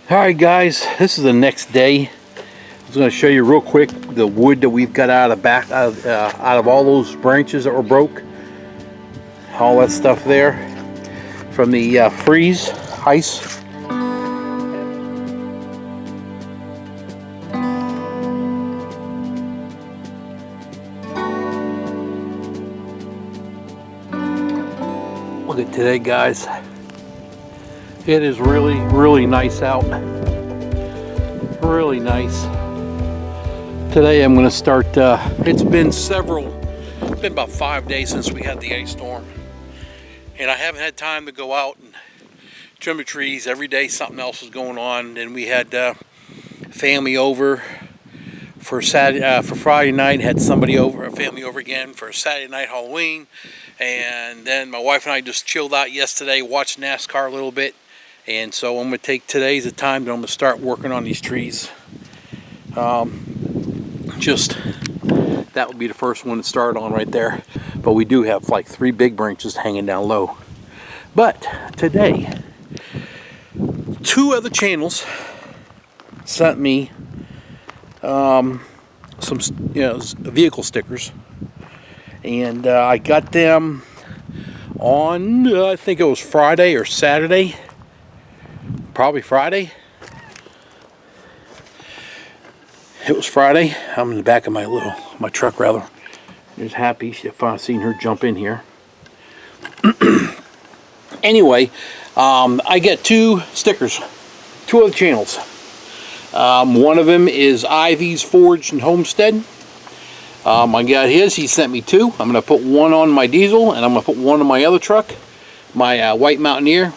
Alright guys, this is the next day. I was going to show you real quick the wood that we've got out of all those branches that were broke. All that stuff there from the freeze, ice. Look at today guys. It is really nice out. Really nice. Today I'm going to start, it's been about 5 days since we had the ice storm. And I haven't had time to go out and trim the trees. Every day something else was going on. And we had family over for Friday night. Had somebody over, a family over again for Saturday night Halloween. And then my wife and I just chilled out yesterday, watched NASCAR a little bit. And so I'm going to take today's the time that I'm going to start working on these trees. That would be the first one to start on right there. But we do have like 3 big branches hanging down low. But today, 2 other channels sent me some vehicle stickers. And I got them on, I think it was Friday or Saturday. Probably Friday. It was Friday. I'm in the back of my truck rather. There's Happy, if I've seen her jump in here. Anyway, I get 2 stickers, 2 other channels. One of them is Ivy's Forge and Homestead. I got his, he sent me 2. I'm going to put one on my diesel and I'm going to put one on my other truck, my White Mountaineer.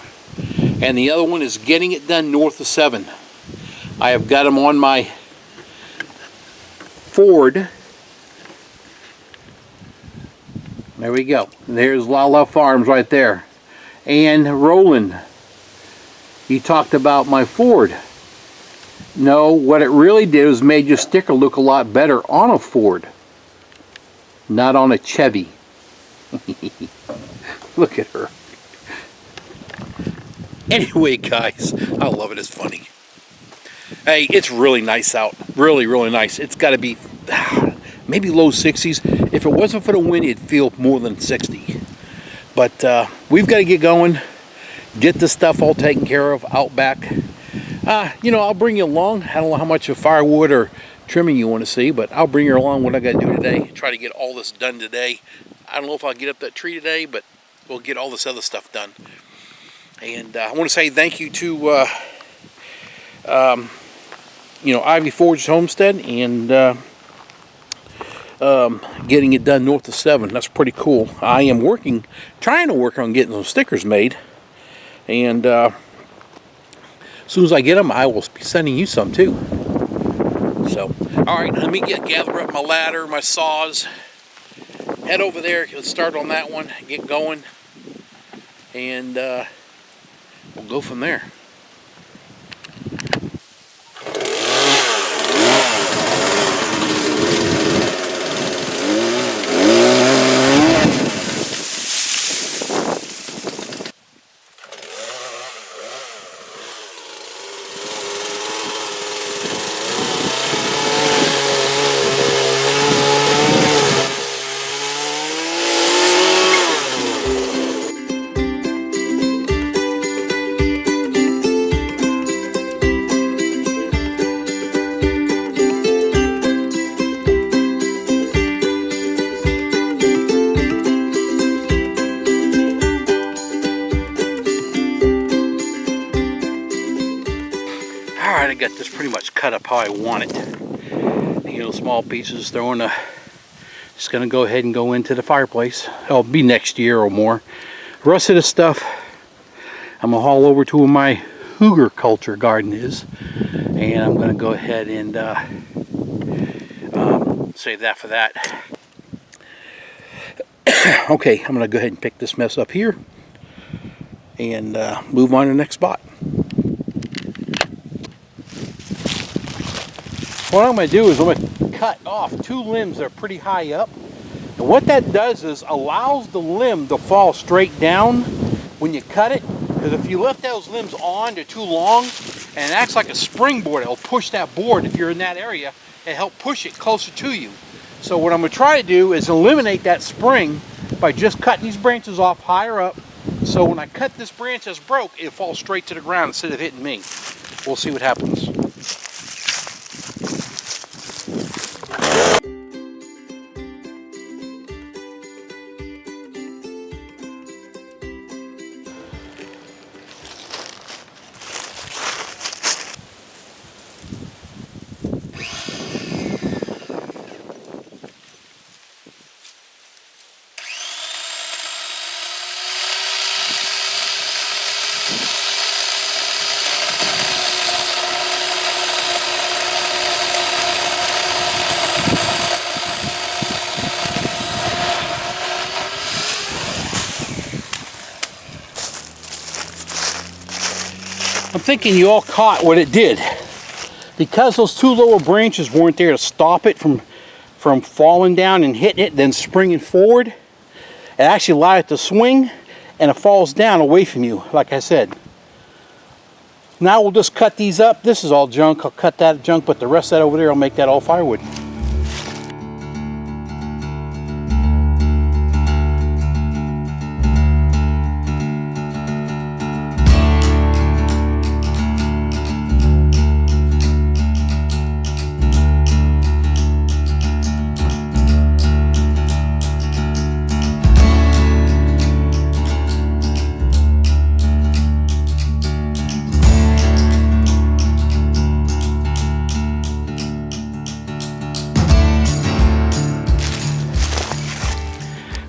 And the other one is Getting It Done North of 7. I have got them on my Ford. There we go. There's WILLOW Farms right there. And Roland, he talked about my Ford. No, what it really did was made your sticker look a lot better on a Ford, not on a Chevy. Look at her. Anyway guys, I love it, it's funny. Hey, it's really nice out. Really nice. It's got to be maybe low 60s. If it wasn't for the wind, it'd feel more than 60. But we've got to get going. Get this stuff all taken care of out back. I'll bring you along. I don't know how much of firewood or trimming you want to see, but I'll bring you along what I got to do today. Try to get all this done today. I don't know if I'll get up that tree today, but we'll get all this other stuff done. And I want to say thank you to Ivy Forge Homestead and Getting It Done North of 7. That's pretty cool. I am trying to work on getting those stickers made. And as soon as I get them, I will be sending you some too. So, alright, let me gather up my ladder, my saws. Head over there, let's start on that one, get going. And we'll go from there. Alright, I got this pretty much cut up how I want it. Small pieces, just going to go ahead and go into the fireplace. It'll be next year or more. The rest of this stuff, I'm going to haul over to where my Hooger culture garden is. And I'm going to go ahead and save that for that. Okay, I'm going to go ahead and pick this mess up here. And move on to the next spot. What I'm going to do is I'm going to cut off 2 limbs that are pretty high up. And what that does is allows the limb to fall straight down when you cut it. Because if you left those limbs on, they're too long, and it acts like a springboard. It'll push that board if you're in that area and help push it closer to you. So what I'm going to try to do is eliminate that spring by just cutting these branches off higher up. So when I cut this branch that's broke, it falls straight to the ground instead of hitting me. We'll see what happens. I'm thinking you all caught what it did. Because those two lower branches weren't there to stop it from falling down and hitting it, then springing forward, it actually allowed it to swing, and it falls down away from you, like I said. Now we'll just cut these up. This is all junk. I'll cut that junk, but the rest of that over there, I'll make that all firewood.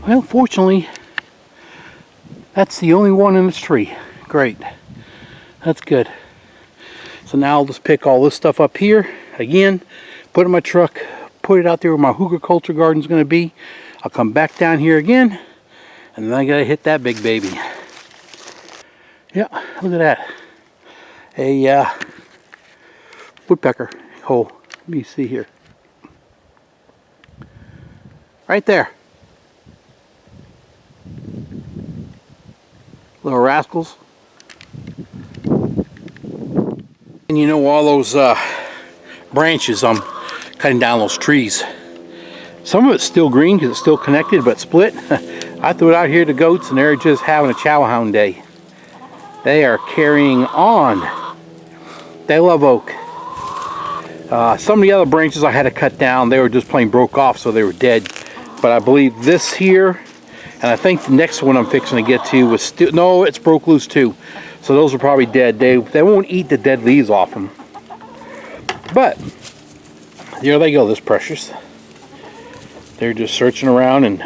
Well, fortunately, that's the only one in this tree. Great. That's good. So now I'll just pick all this stuff up here, again, put it in my truck, put it out there where my hugelkultur garden is going to be. I'll come back down here again, and then I got to hit that big baby. Yeah, look at that. A woodpecker hole. Let me see here. Right there. Little rascals. And you know, all those branches I'm cutting down, those trees, some of it's still green because it's still connected but split. I threw it out here to goats and they're just having a chowhound day. They are carrying on. They love oak. Some of the other branches I had to cut down, they were just plain broke off, so they were dead. But I believe this here, and I think the next one I'm fixing to get to was still, no, it's broke loose too. So those are probably dead. They won't eat the dead leaves off them. But there they go, this precious. They're just searching around and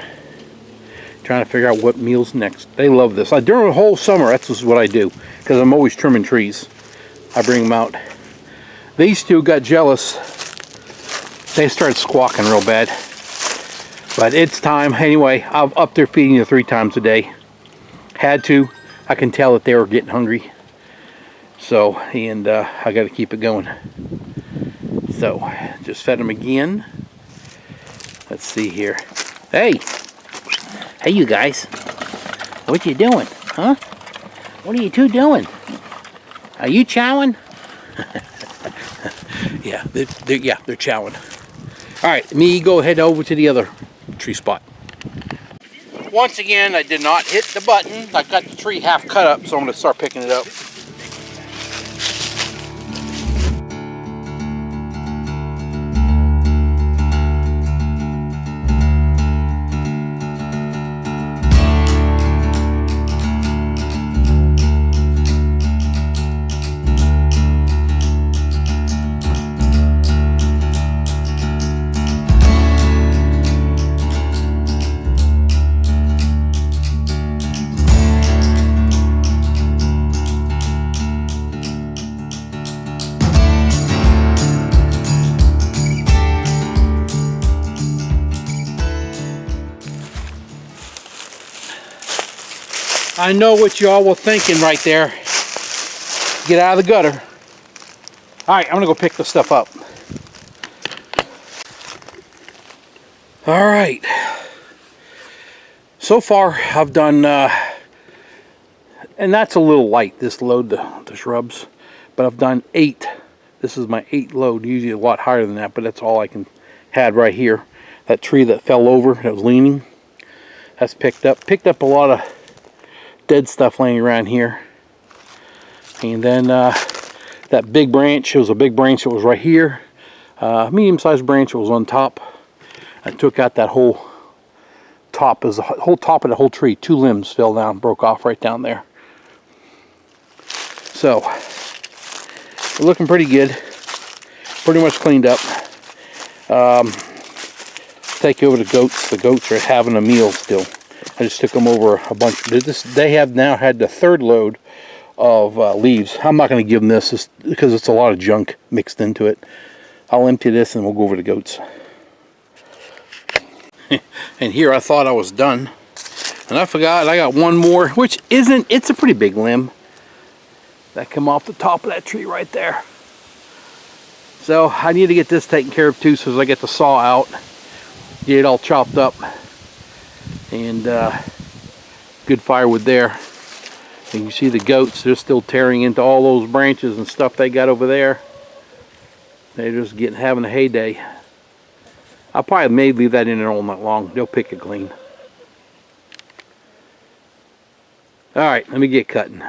trying to figure out what meal's next. They love this. During the whole summer, that's just what I do, because I'm always trimming trees. I bring them out. These two got jealous. They started squawking real bad. But it's time. Anyway, I'm up there feeding you 3 times a day. Had to. I can tell that they were getting hungry. So, and I got to keep it going. So, just fed them again. Let's see here. Hey! Hey, you guys. What you doing? Huh? What are you two doing? Are you chowing? Yeah, they're chowing. All right, me go head over to the other tree spot. Once again, I did not hit the button. I got the tree half cut up, so I'm going to start picking it up. I know what y'all were thinking right there. Get out of the gutter. All right, I'm gonna go pick this stuff up. All right. So far, I've done, and that's a little light, this load, the shrubs. but I've done 8. This is my 8th load. Usually a lot higher than that, but that's all I had right here. That tree that fell over that was leaning, that's picked up a lot of dead stuff laying around here. And then that big branch, it was a big branch that was right here, medium-sized branch that was on top. I took out that whole top, is the whole top of the whole tree. 2 limbs fell down, broke off right down there. So we're looking pretty good, pretty much cleaned up. Take you over to goats. The goats are having a meal still. I just took them over a bunch. They have now had the 3rd load of leaves. I'm not going to give them this because it's a lot of junk mixed into it. I'll empty this and we'll go over to goats. And here I thought I was done, and I forgot I got one more, which isn't, it's a pretty big limb that come off the top of that tree right there. So I need to get this taken care of too, so as I get the saw out, get it all chopped up, and good firewood there. And you see the goats, they're still tearing into all those branches and stuff they got over there. They're just having a heyday. I probably may leave that in there all night long. They'll pick it clean. Alright, let me get cutting.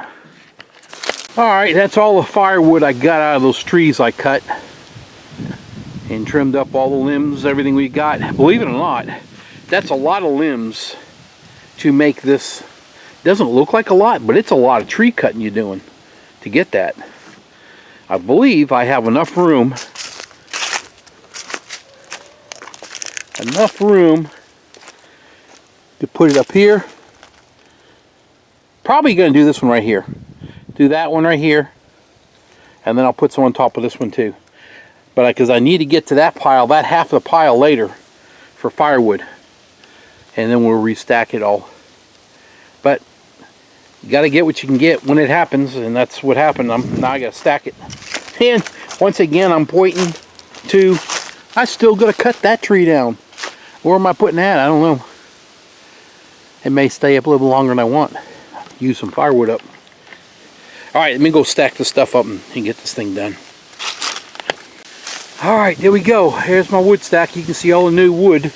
Alright, that's all the firewood I got out of those trees I cut. And trimmed up all the limbs, everything we got. Believe it or not, that's a lot of limbs to make this. Doesn't look like a lot, but it's a lot of tree cutting you're doing to get that. I believe I have enough room to put it up here. Probably going to do this one right here. Do that one right here, and then I'll put some on top of this one too. But because I need to get to that pile, that half of the pile later for firewood, and then we'll restack it all. But you got to get what you can get when it happens, and that's what happened. Now I got to stack it. And once again, I'm pointing to, I still got to cut that tree down. Where am I putting that? I don't know. It may stay up a little longer than I want. Use some firewood up. Alright, let me go stack this stuff up and get this thing done. Alright, there we go. Here's my wood stack. You can see all the new wood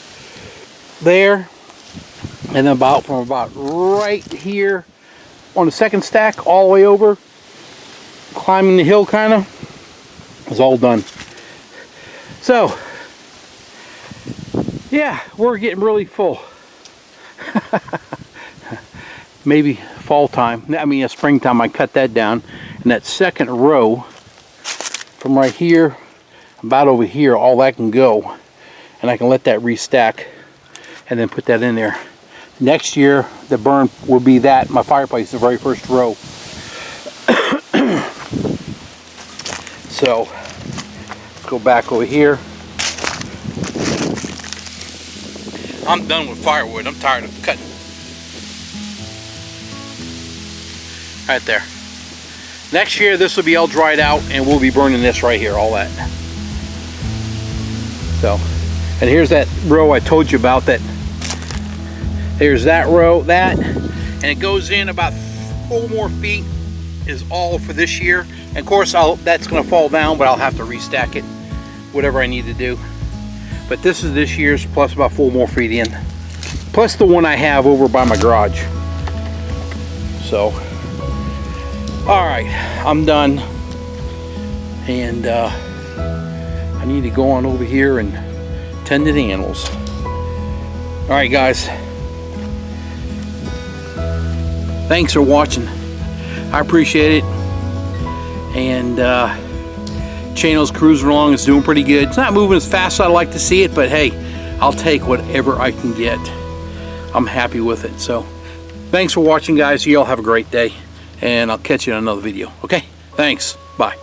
there. And then from about right here on the second stack all the way over, climbing the hill kind of, is all done. So, yeah, we're getting really full. Maybe fall time, I mean springtime, I cut that down. And that second row from right here about over here, all that can go, and I can let that restack and then put that in there. Next year the burn will be that my fireplace, the very first row. So go back over here. I'm done with firewood. I'm tired of cutting. Right there. Next year this will be all dried out and we'll be burning this right here, all that. So, and here's that row I told you about. That there's that row, and it goes in about 4 more feet is all for this year. And of course that's going to fall down, but I'll have to restack it, whatever I need to do. But this is this year's plus about 4 more feet in, plus the one I have over by my garage. So, all right, I'm done, and I need to go on over here and tend to the animals. All right, guys, thanks for watching. I appreciate it. And channel's cruising along. It's doing pretty good. It's not moving as fast as I'd like to see it, but hey, I'll take whatever I can get. I'm happy with it. So thanks for watching, guys. You all have a great day, and I'll catch you in another video. Okay, thanks. Bye.